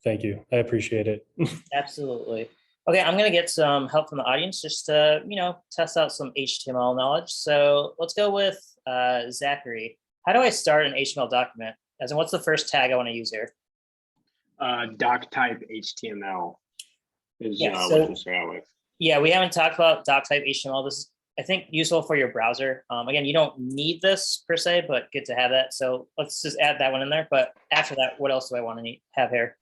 Thank you. I appreciate it. Absolutely. Okay, I'm gonna get some help from the audience just to, test out some HTML knowledge. So let's go with Zachary. How do I start an HTML document? As in, what's the first tag I want to use here? Doc type HTML is Yeah, what to start out with. Yeah, we haven't talked about doc type HTML. This is, I think, useful for your browser. Again, you don't need this per se, but good to have that. So let's just add that one in there. But after that, what else do I want to have here?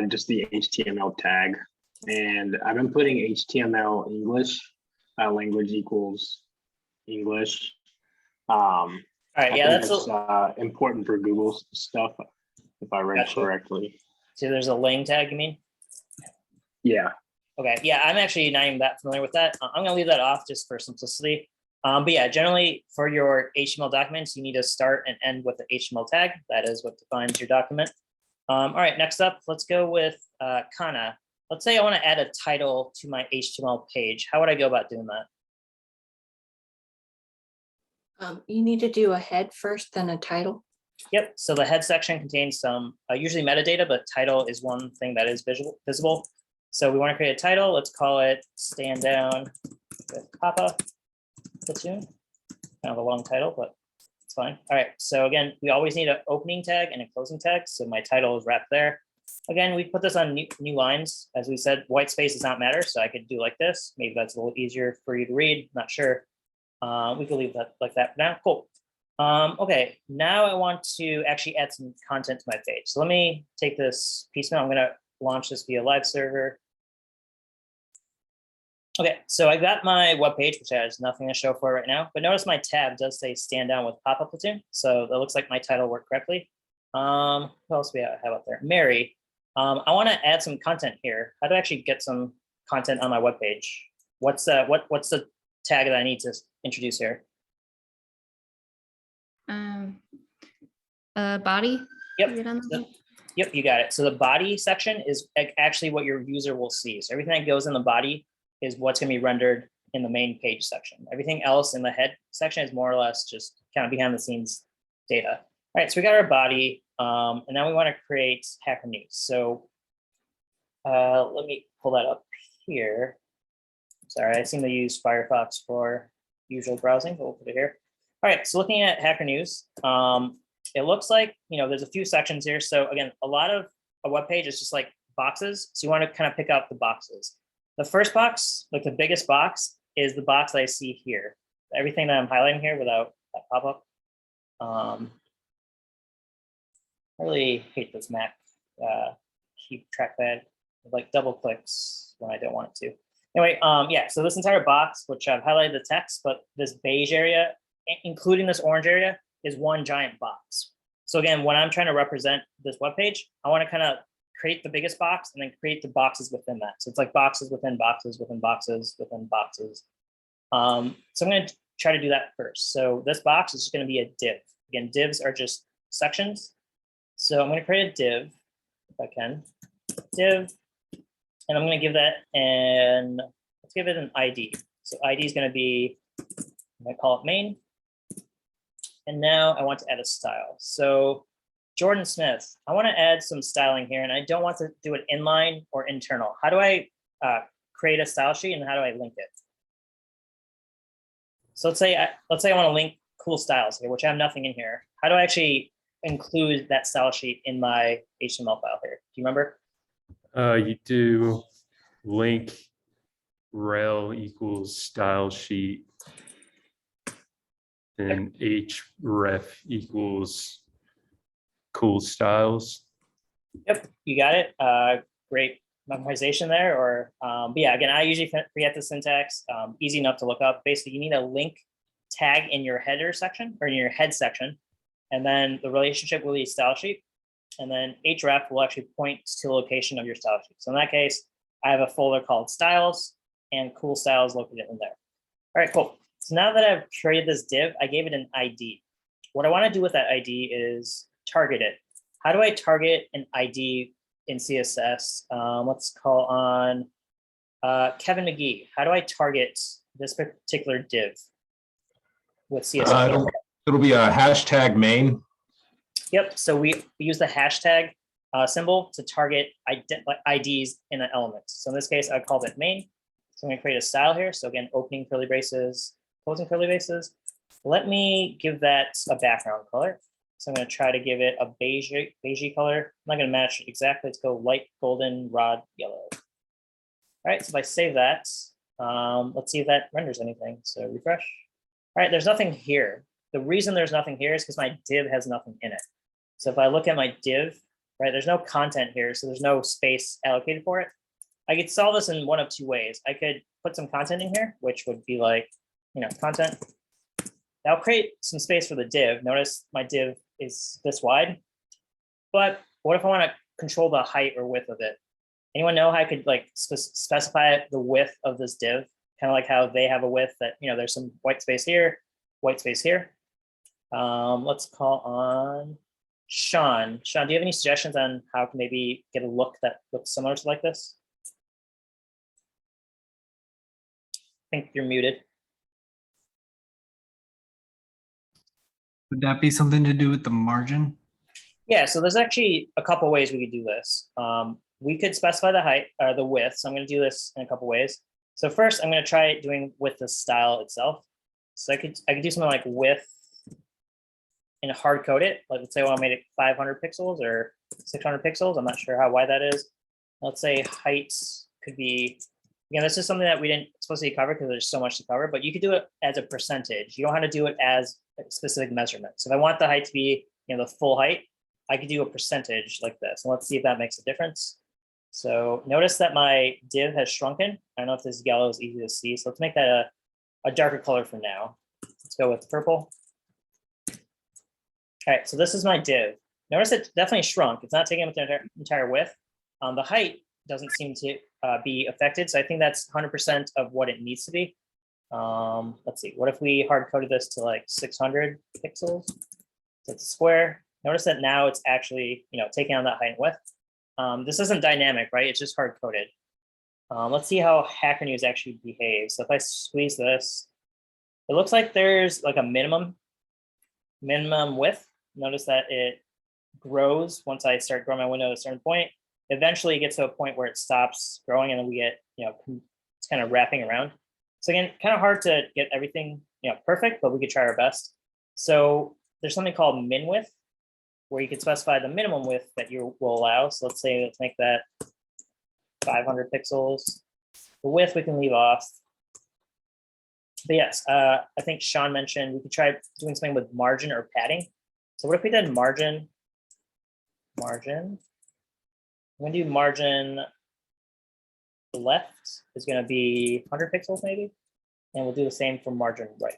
Just the HTML tag. And I've been putting HTML English, language equals English. All right, yeah, that's important for Google's stuff, if I read correctly. So there's a lang tag, you mean? Yeah. Okay, yeah, I'm actually not even that familiar with that. I'm gonna leave that off just for simplicity. But yeah, generally for your HTML documents, you need to start and end with the HTML tag. That is what defines your document. All right, next up, let's go with Kana. Let's say I want to add a title to my HTML page. How would I go about doing that? You need to do a head first, then a title. Yep, so the head section contains some usually metadata, but title is one thing that is visible. So we want to create a title. Let's call it Stand Down with Papa Platoon. Kind of a long title, but it's fine. All right, so again, we always need an opening tag and a closing tag. So my title is wrapped there. Again, we put this on new lines. As we said, white space does not matter. So I could do like this. Maybe that's a little easier for you to read. Not sure. We can leave that like that for now. Cool. Okay, now I want to actually add some content to my page. So let me take this piecemeal. I'm going to launch this via live server. Okay, so I got my web page, which has nothing to show for right now. But notice my tab does say Stand Down with Papa Platoon. So that looks like my title worked correctly. Who else do we have out there? Mary. I want to add some content here. How do I actually get some content on my web page? What's the tag that I need to introduce here? Body. Yep. Yep, you got it. So the body section is actually what your user will see. So everything that goes in the body is what's going to be rendered in the main page section. Everything else in the head section is more or less just kind of behind the scenes data. All right, so we got our body, and now we want to create HackerNews. So let me pull that up here. Sorry, I seem to use Firefox for usual browsing, but we'll put it here. All right, so looking at HackerNews, it looks like, there's a few sections here. So again, a lot of a web page is just like boxes. So you want to kind of pick out the boxes. The first box, like the biggest box, is the box that I see here. Everything that I'm highlighting here without that pop-up. I really hate this Mac keep trackpad. It like double clicks when I don't want it to. Anyway, yeah, so this entire box, which I've highlighted the text, but this beige area, including this orange area, is one giant box. So again, when I'm trying to represent this web page, I want to kind of create the biggest box and then create the boxes within that. So it's like boxes within boxes within boxes within boxes. So I'm going to try to do that first. So this box is just going to be a div. Again, divs are just sections. So I'm going to create a div, if I can, div, and I'm going to give that, and let's give it an ID. So ID is going to be, I'm going to call it main. And now I want to add a style. So Jordan Smith, I want to add some styling here, and I don't want to do it inline or internal. How do I create a style sheet, and how do I link it? So let's say I want to link cool styles here, which I have nothing in here. How do I actually include that style sheet in my HTML file here? Do you remember? You do link rel equals style sheet, and href equals cool styles. Yep, you got it. Great memorization there. Or, but yeah, again, I usually forget the syntax. Easy enough to look up. Basically, you need a link tag in your header section or in your head section, and then the relationship will be style sheet, and then href will actually point to the location of your style sheet. So in that case, I have a folder called styles and cool styles located in there. All right, cool. So now that I've created this div, I gave it an ID. What I want to do with that ID is target it. How do I target an ID in CSS? Let's call on Kevin McGee. How do I target this particular div with CSS? It'll be a hashtag main. Yep, so we use the hashtag symbol to target IDs in an element. So in this case, I called it main. So I'm going to create a style here. So again, opening curly braces, closing curly braces. Let me give that a background color. So I'm going to try to give it a beigey color. I'm not going to match it exactly. Let's go light golden rod yellow. All right, so if I save that, let's see if that renders anything. So refresh. All right, there's nothing here. The reason there's nothing here is because my div has nothing in it. So if I look at my div, right, there's no content here, so there's no space allocated for it. I could solve this in one of two ways. I could put some content in here, which would be like, content. That'll create some space for the div. Notice my div is this wide. But what if I want to control the height or width of it? Anyone know how I could like specify the width of this div? Kind of like how they have a width that, there's some white space here, white space here. Let's call on Sean. Sean, do you have any suggestions on how to maybe get a look that looks similar to like this? I think you're muted. Would that be something to do with the margin? Yeah, so there's actually a couple ways we could do this. We could specify the height or the width. So I'm going to do this in a couple ways. So first, I'm going to try doing with the style itself. So I could do something like width and hard code it. Like let's say I want to make it 500 pixels or 600 pixels. I'm not sure how wide that is. Let's say height could be, again, this is something that we didn't explicitly cover because there's so much to cover, but you could do it as a percentage. You don't have to do it as a specific measurement. So if I want the height to be, the full height, I could do a percentage like this. And let's see if that makes a difference. So notice that my div has shrunken. I don't know if this yellow is easy to see. So let's make that a darker color for now. Let's go with purple. All right, so this is my div. Notice it definitely shrunk. It's not taking up the entire width. The height doesn't seem to be affected. So I think that's 100% of what it needs to be. Let's see, what if we hard coded this to like 600 pixels? So it's a square. Notice that now it's actually, taking on that height and width. This isn't dynamic, right? It's just hard coded. Let's see how HackerNews actually behaves. So if I squeeze this, it looks like there's like a minimum width. Notice that it grows once I start growing my window at a certain point. Eventually it gets to a point where it stops growing and then we get, it's kind of wrapping around. So again, kind of hard to get everything, perfect, but we could try our best. So there's something called min width, where you can specify the minimum width that you will allow. So let's make that 500 pixels. The width we can leave off. But yes, I think Sean mentioned we could try doing something with margin or padding. So what if we did margin? I'm going to do margin left is going to be 100 pixels maybe. And we'll do the same for margin right.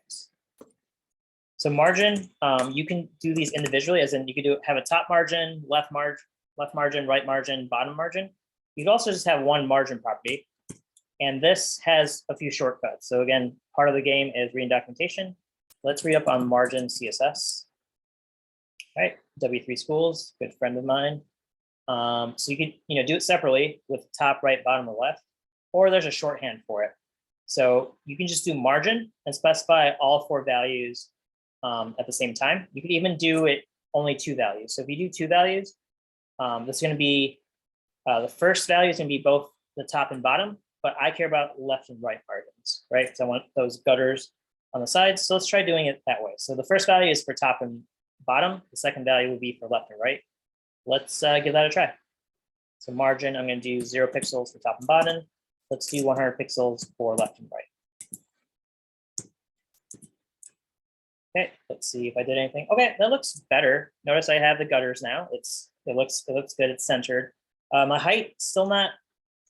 So margin, you can do these individually, as in you could have a top margin, left margin, right margin, bottom margin. You could also just have one margin property. And this has a few shortcuts. So again, part of the game is reading documentation. Let's read up on margin CSS. All right, W3 Schools, good friend of mine. So you could do it separately with top, right, bottom, or left, or there's a shorthand for it. So you can just do margin and specify all 4 values at the same time. You could even do it only 2 values. So if you do 2 values, this is going to be the first value is going to be both the top and bottom, but I care about left and right margins, right? Because I want those gutters on the sides. So let's try doing it that way. So the first value is for top and bottom. The second value will be for left and right. Let's give that a try. So margin, I'm going to do 0 pixels for top and bottom. Let's do 100 pixels for left and right. Okay, let's see if I did anything. Okay, that looks better. Notice I have the gutters now. It looks good. It's centered. My height still not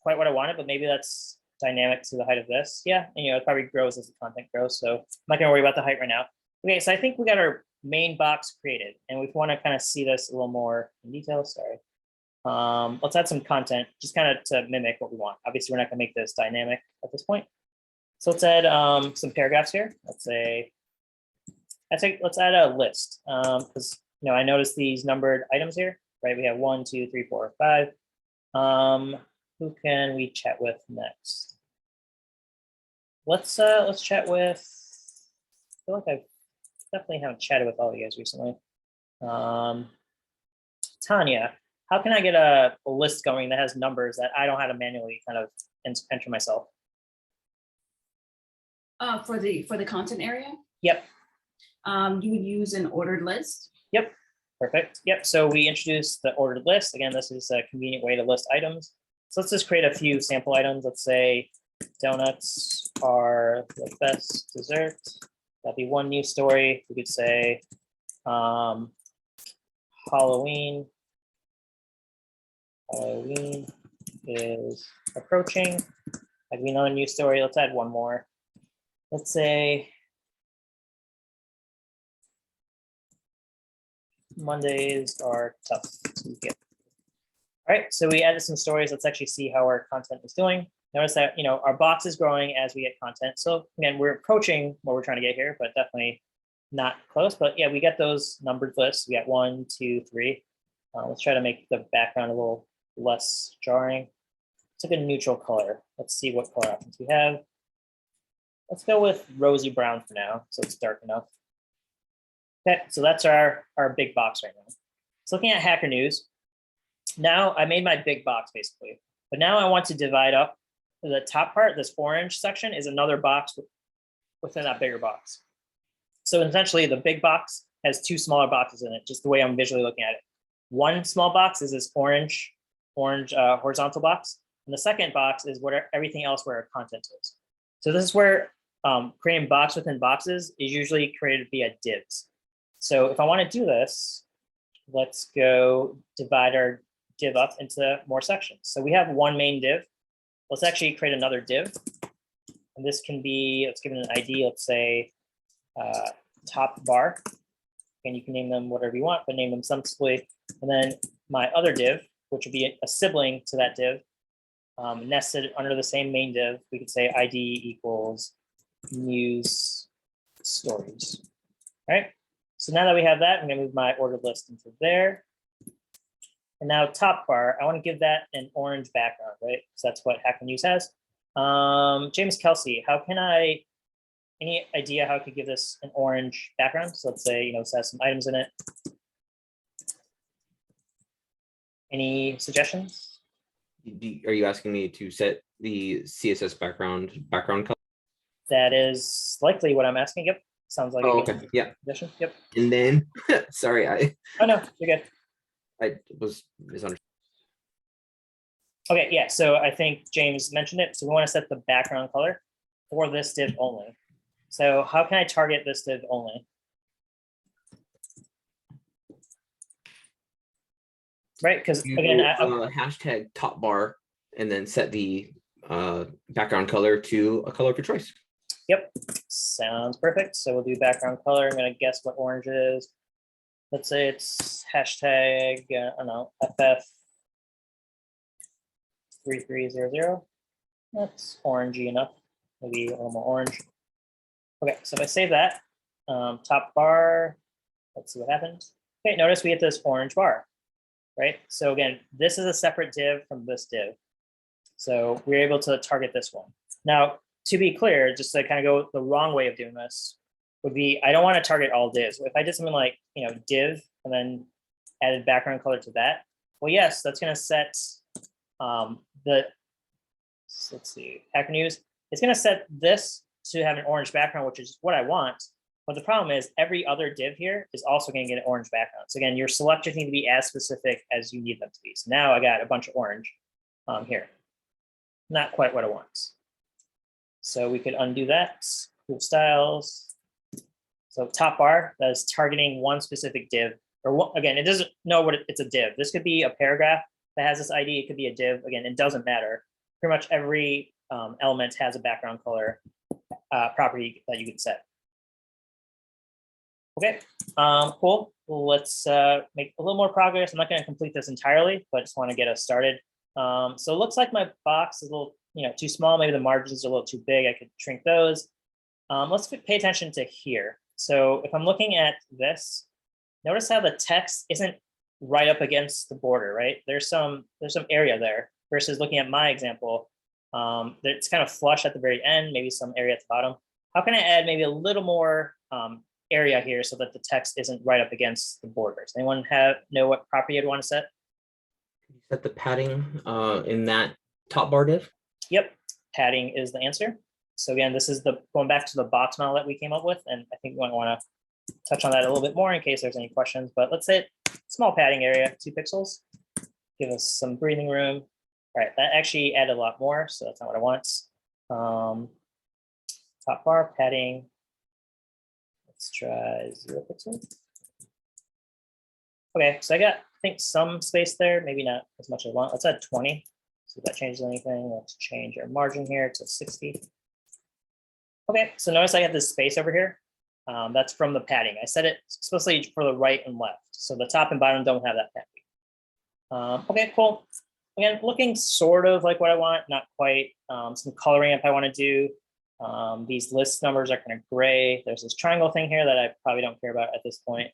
quite what I wanted, but maybe that's dynamic to the height of this. Yeah, and it probably grows as the content grows. So I'm not going to worry about the height right now. Okay, so I think we got our main box created, and we want to kind of see this a little more in detail. Sorry. Let's add some content, just kind of to mimic what we want. Obviously, we're not going to make this dynamic at this point. So let's add some paragraphs here. Let's add a list because I noticed these numbered items here, right? We have 1, 2, 3, 4, 5. Who can we chat with next? Let's chat with. I feel like I definitely haven't chatted with all of you guys recently. Tanya, how can I get a list going that has numbers that I don't have to manually kind of enter myself? For the content area, Yep. you would use an ordered list. Yep. Perfect. Yep. So we introduced the ordered list. Again, this is a convenient way to list items. So let's just create a few sample items. Let's say donuts are the best dessert. That'd be one news story. We could say Halloween is approaching. Like we know a news story. Let's add one more. Let's say Mondays are tough to get. All right, so we added some stories. Let's actually see how our content is doing. Notice that, you know, our box is growing as we get content. So again, we're approaching what we're trying to get here, but definitely not close. But yeah, we get those numbered lists. We got 1, 2, 3. Let's try to make the background a little less jarring. It's like a neutral color. Let's see what color options we have. Let's go with rosy brown for now, so it's dark enough. Okay, so that's our big box right now. So looking at Hacker News, now I made my big box basically, but now I want to divide up the top part. This orange section is another box within that bigger box. So essentially the big box has 2 smaller boxes in it, just the way I'm visually looking at it. One small box is this orange horizontal box, and the second box is what everything else where our content is. So this is where creating box within boxes is usually created via divs. So if I want to do this, let's go divide our div up into more sections. So we have one main div. Let's actually create another div. And this can be, let's give it an ID, let's say top bar. And you can name them whatever you want, but name them sensibly. And then my other div, which would be a sibling to that div, nested under the same main div, we could say ID equals news stories. All right. So now that we have that, I'm going to move my ordered list into there. And now top bar, I want to give that an orange background, right? So that's what HackerNews has. James Kelsey, how can I, any idea how I could give this an orange background? So let's say, you know, it has some items in it. Any suggestions? Are you asking me to set the CSS background color? That is likely what I'm asking. Yep. Sounds like Oh, a good okay. Yeah. suggestion. Yep. And then, sorry, Oh no, you're good. I was misunderstood. Okay, yeah, so I think James mentioned it. So we want to set the background color for this div only. So how can I target this div only? Right, because again, Hashtag top bar and then set the background color to a color of your choice. Yep, sounds perfect. So we'll do background color. I'm going to guess what orange is. Let's say it's hashtag, I don't know, FF3300. That's orangey enough, maybe a little more orange. Okay, so if I save that, top bar, let's see what happens. Okay, notice we get this orange bar, right? So again, this is a separate div from this div. So we're able to target this one. Now, to be clear, just to kind of go the wrong way of doing this would be, I don't want to target all divs. If I did something like, you know, div and then added background color to that, well, yes, that's going to set let's see, Hacker News. It's going to set this to have an orange background, which is what I want. But the problem is every other div here is also going to get an orange background. So again, your selectors need to be as specific as you need them to be. So now I got a bunch of orange here. Not quite what I want. So we could undo that. Cool styles. So top bar, that is targeting one specific div. Or one, again, it doesn't know what it's a div. This could be a paragraph that has this ID. It could be a div. Again, it doesn't matter. Pretty much every element has a background color property that you can set. Okay, cool. Well, let's make a little more progress. I'm not going to complete this entirely, but I just want to get us started. So it looks like my box is a little, too small. Maybe the margins are a little too big. I could shrink those. Let's pay attention to here. So if I'm looking at this, notice how the text isn't right up against the border, right? There's some area there versus looking at my example. It's kind of flush at the very end, maybe some area at the bottom. How can I add maybe a little more area here so that the text isn't right up against the borders? Anyone know what property I'd want to set? Set the padding in that top bar div. Yep, padding is the answer. So again, this is the going back to the box model that we came up with, and I think we might want to touch on that a little bit more in case there's any questions. But let's say small padding area, 2 pixels, give us some breathing room. All right, that actually added a lot more, so that's not what I want. Top bar padding. Let's try 0 pixels. Okay, so I got, I think, some space there, maybe not as much as I want. Let's add 20. See if that changes anything. Let's change our margin here to 60. Okay, so notice I have this space over here. That's from the padding. I set it explicitly for the right and left. So the top and bottom don't have that padding. Okay, cool. Again, looking sort of like what I want, not quite. Some coloring if I want to do. These list numbers are kind of gray. There's this triangle thing here that I probably don't care about at this point.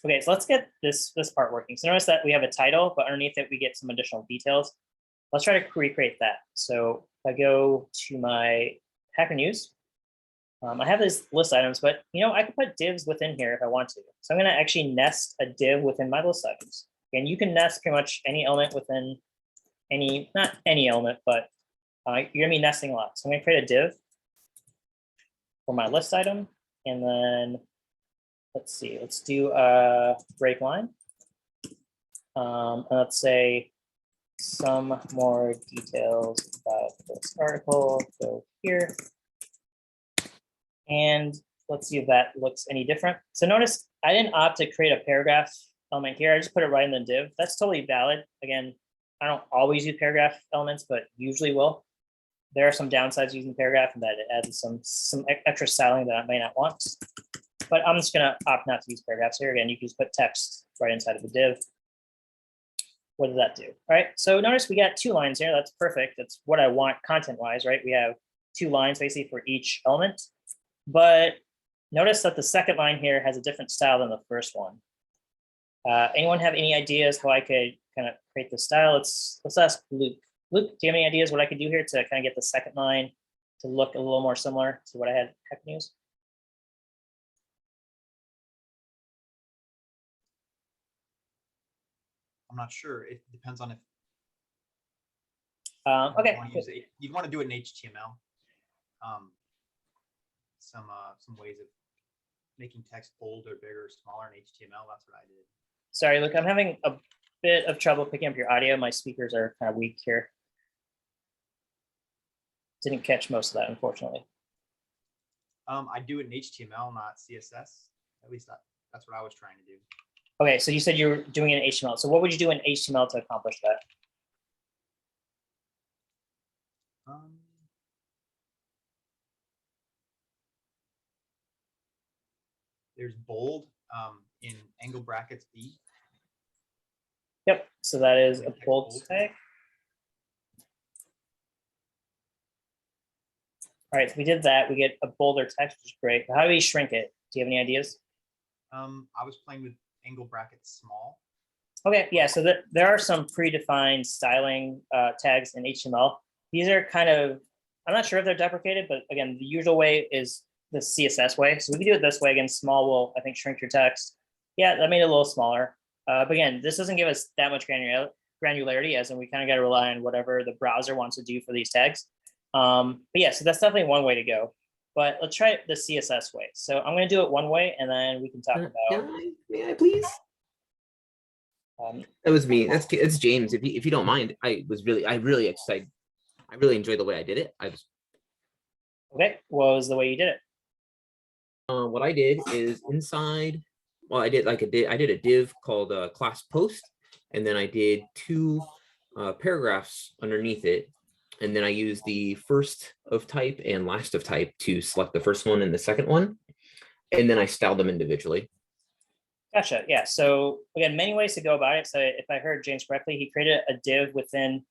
Okay, so let's get this part working. So notice that we have a title, but underneath it, we get some additional details. Let's try to recreate that. So if I go to my HackerNews, I have these list items, but I could put divs within here if I want to. So I'm going to actually nest a div within my list items. And you can nest pretty much any element within any, not any element, but you're going to be nesting a lot. So I'm going to create a div for my list item, and then let's see, let's do a break line. And let's say some more details about this article, go here. And let's see if that looks any different. So notice I didn't opt to create a paragraph element here. I just put it right in the div. That's totally valid. Again, I don't always use paragraph elements, but usually will. There are some downsides using paragraph, and that it adds some extra styling that I may not want. But I'm just gonna opt not to use paragraphs here. Again, you can just put text right inside of the div. What does that do? All right, so notice we got 2 lines here. That's perfect. That's what I want content-wise, right? We have 2 lines basically for each element. But notice that the second line here has a different style than the first one. Anyone have any ideas how I could kind of create the style? Let's ask Luke. Luke, do you have any ideas what I could do here to kind of get the second line to look a little more similar to what I had at HackerNews? I'm not sure. It depends on if okay. you'd want to do it in HTML. Some ways of making text bold or bigger or smaller in HTML. That's what I did. Sorry, Luke, I'm having a bit of trouble picking up your audio. My speakers are kind of weak here. Didn't catch most of that, unfortunately. I do it in HTML, not CSS. At least that's what I was trying to do. Okay, so you said you were doing it in HTML. So what would you do in HTML to accomplish that? There's bold in angle brackets B. Yep, so that is a bold tag. All right, so we did that. We get a bolder text, which is great. How do we shrink it? Do you have any ideas? I was playing with angle brackets small. Okay, yeah, so there are some predefined styling tags in HTML. These are kind of, I'm not sure if they're deprecated, but again, the usual way is the CSS way. So we can do it this way. Again, small will, I think, shrink your text. Yeah, that made it a little smaller. But again, this doesn't give us that much granularity, as in we kind of got to rely on whatever the browser wants to do for these tags. But yeah, so that's definitely one way to go. But let's try it the CSS way. So I'm going to do it one way, and then we can talk about. May I please? That was me. That's James. If you don't mind, I really excited. I really enjoyed the way I did it. Okay, what was the way you did it? What I did is inside. Well, I did a div called class post, and then I did 2 paragraphs underneath it, and then I used the first of type and last of type to select the first one and the second one, and then I styled them individually. Gotcha. Yeah. So again, many ways to go about it. So if I heard James correctly, he created a div within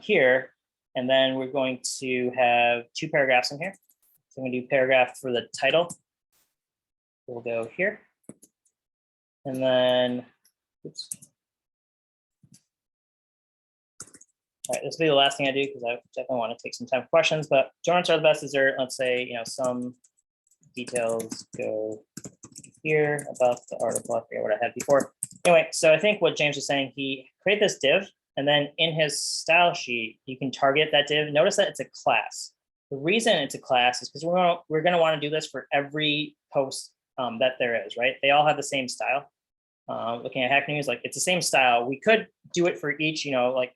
here, and then we're going to have 2 paragraphs in here. So I'm going to do paragraph for the title. We'll go here. And then, oops. All right, this will be the last thing I do because I definitely want to take some time for questions, but journals are the best. Is there, let's say, some details go here about the article. I forget what I had before. Anyway, so I think what James was saying, he created this div, and then in his style sheet, you can target that div. Notice that it's a class. The reason it's a class is because we're going to want to do this for every post that there is, right? They all have the same style. Looking at HackerNews, like it's the same style. We could do it for each, like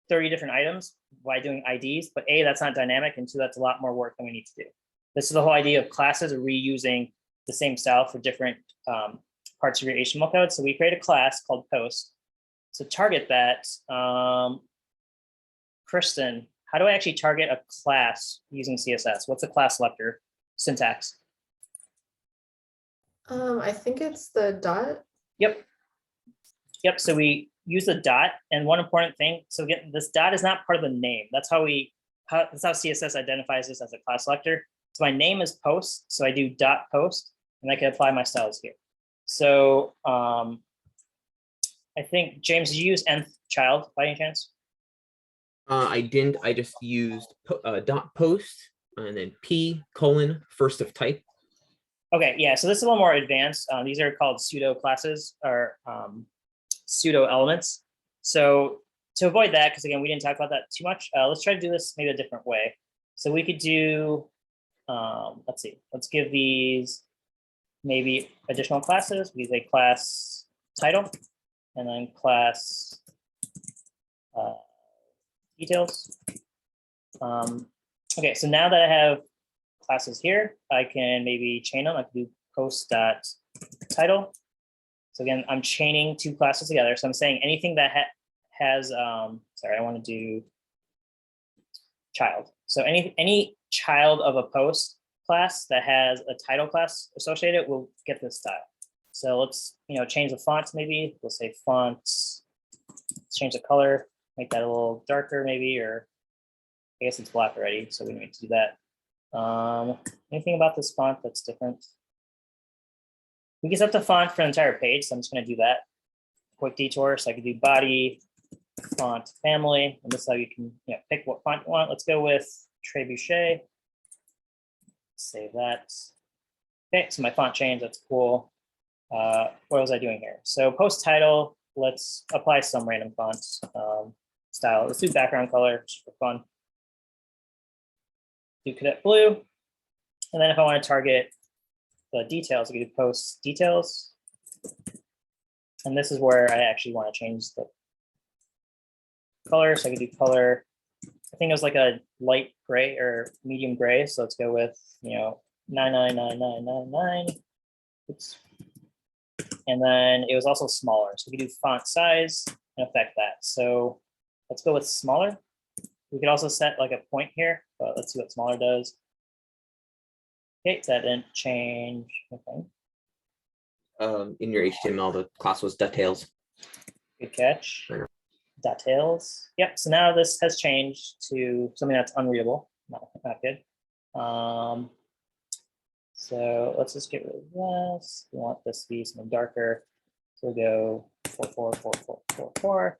30 different items by doing IDs, but A, that's not dynamic, and two, that's a lot more work than we need to do. This is the whole idea of classes reusing the same style for different parts of your HTML code. So we create a class called post. So target that. Kristen, how do I actually target a class using CSS? What's the class selector syntax? I think it's the dot. Yep. So we use the dot, and one important thing. So again, this dot is not part of the name. That's how CSS identifies this as a class selector. So my name is post, so I do dot post, and I can apply my styles here. So I think James, did you use nth child by any chance? I didn't. I just used dot post and then p : first of type. Okay, yeah. So this is a little more advanced. These are called pseudo classes or pseudo elements. So to avoid that, because again, we didn't talk about that too much. Let's try to do this maybe a different way. So we could do. Let's see. Let's give these maybe additional classes. We use a class title and then class details. Okay, so now that I have classes here, I can maybe chain them. I can do post.title. So again, I'm chaining two classes together. So I'm saying anything that has, sorry, I want to do child. So any child of a post class that has a title class associated will get this style. So let's change the fonts maybe. We'll say fonts. Let's change the color, make that a little darker maybe, or I guess it's black already, so we don't need to do that. Anything about this font that's different? We can set the font for the entire page, so I'm just going to do that. Quick detour, so I can do body, font, family, and this is how you can pick what font you want. Let's go with Trebuchet. Save that. Okay, so my font changed. That's cool. What was I doing here? So post title. Let's apply some random font style. Let's do background color just for fun. Do cadet blue, and then if I want to target the details, I can do post details, and this is where I actually want to change the color. So I can do color. I think it was like a light gray or medium gray. So let's go with 999999. Oops. And then it was also smaller. So we can do font size and affect that. So let's go with smaller. We could also set like a point here, but let's see what smaller does. Okay, so that didn't change anything. In your HTML, the class was details. Good catch. Details. Yep, so now this has changed to something that's unreadable. No, not good. So let's just get rid of this. We want this to be something darker. So we'll go 444444.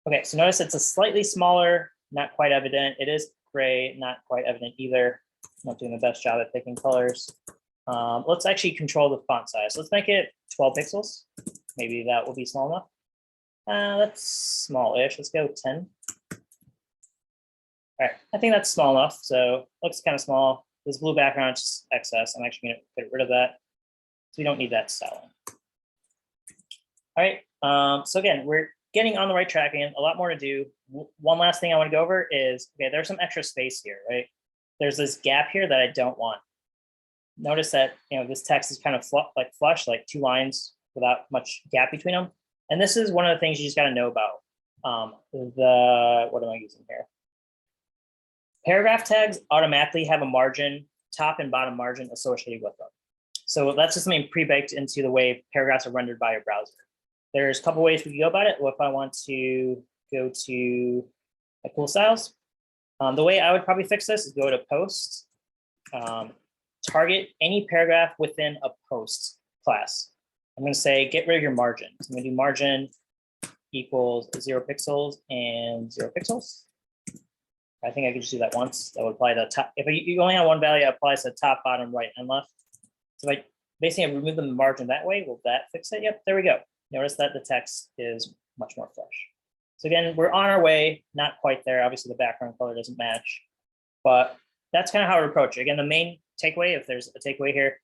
Okay, so notice it's a slightly smaller, not quite evident. It is gray, not quite evident either. I'm not doing the best job at picking colors. Let's actually control the font size. Let's make it 12 pixels. Maybe that will be small enough. That's small-ish. Let's go 10. All right, I think that's small enough. So looks kind of small. This blue background is just excess. I'm actually going to get rid of that. So we don't need that styling. All right. So again, we're getting on the right track and a lot more to do. One last thing I want to go over is, okay, there's some extra space here, right? There's this gap here that I don't want. Notice that, this text is kind of flush, like two lines without much gap between them. And this is one of the things you just got to know about. What am I using here? Paragraph tags automatically have a margin, top and bottom margin associated with them. So that's just something pre-baked into the way paragraphs are rendered by your browser. There's a couple ways we can go about it. Well, if I want to go to cool styles, the way I would probably fix this is go to post, target any paragraph within a post class. I'm going to say get rid of your margin. So I'm going to do margin equals 0 pixels and 0 pixels. I think I could just do that once. That would apply the top. If you only have one value, it applies to top, bottom, right, and left. So if I basically I remove the margin that way. Will that fix it? Yep, there we go. Notice that the text is much more fresh. So again, we're on our way, not quite there. Obviously the background color doesn't match, but that's kind of how to approach it. Again, the main takeaway, if there's a takeaway here,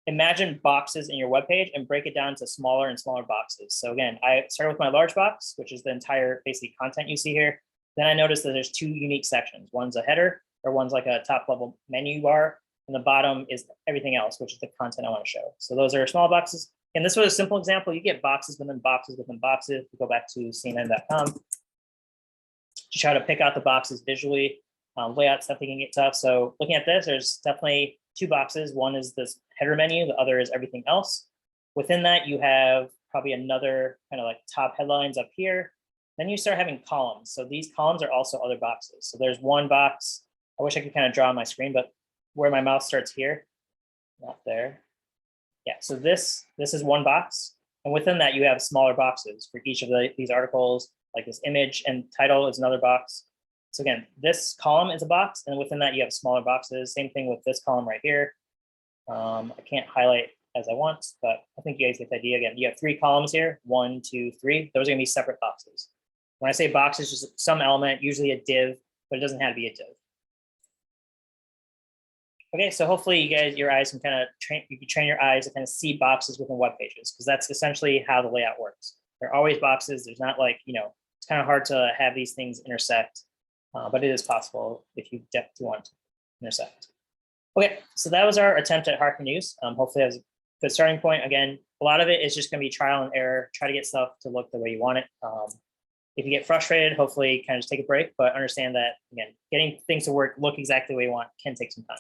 imagine boxes in your web page and break it down to smaller and smaller boxes. So again, I started with my large box, which is the entire basically content you see here. Then I noticed that there's 2 unique sections. One's a header, or one's like a top level menu bar. And the bottom is everything else, which is the content I want to show. So those are small boxes. And this was a simple example. You get boxes within boxes within boxes. We go back to CNN.com to try to pick out the boxes visually. Layout's definitely can get tough. So looking at this, there's definitely 2 boxes. One is this header menu. The other is everything else. Within that, you have probably another kind of like top headlines up here. Then you start having columns. So these columns are also other boxes. So there's one box. I wish I could kind of draw on my screen, but where my mouse starts here, not there. Yeah, so this is one box. And within that, you have smaller boxes for each of these articles, like this image and title is another box. So again, this column is a box, and within that, you have smaller boxes. Same thing with this column right here. I can't highlight as I want, but I think you guys get the idea. Again, you have 3 columns here, 1, 2, 3. Those are gonna be separate boxes. When I say boxes, just some element, usually a div, but it doesn't have to be a div. Okay, so hopefully you guys, your eyes can kind of you can train your eyes to kind of see boxes within web pages, because that's essentially how the layout works. There are always boxes. There's not like, it's kind of hard to have these things intersect, but it is possible if you definitely want to intersect. Okay, so that was our attempt at HackerNews. Hopefully that was a good starting point. Again, a lot of it is just going to be trial and error. Try to get stuff to look the way you want it. If you get frustrated, hopefully kind of just take a break, but understand that, again, getting things to look exactly the way you want can take some time.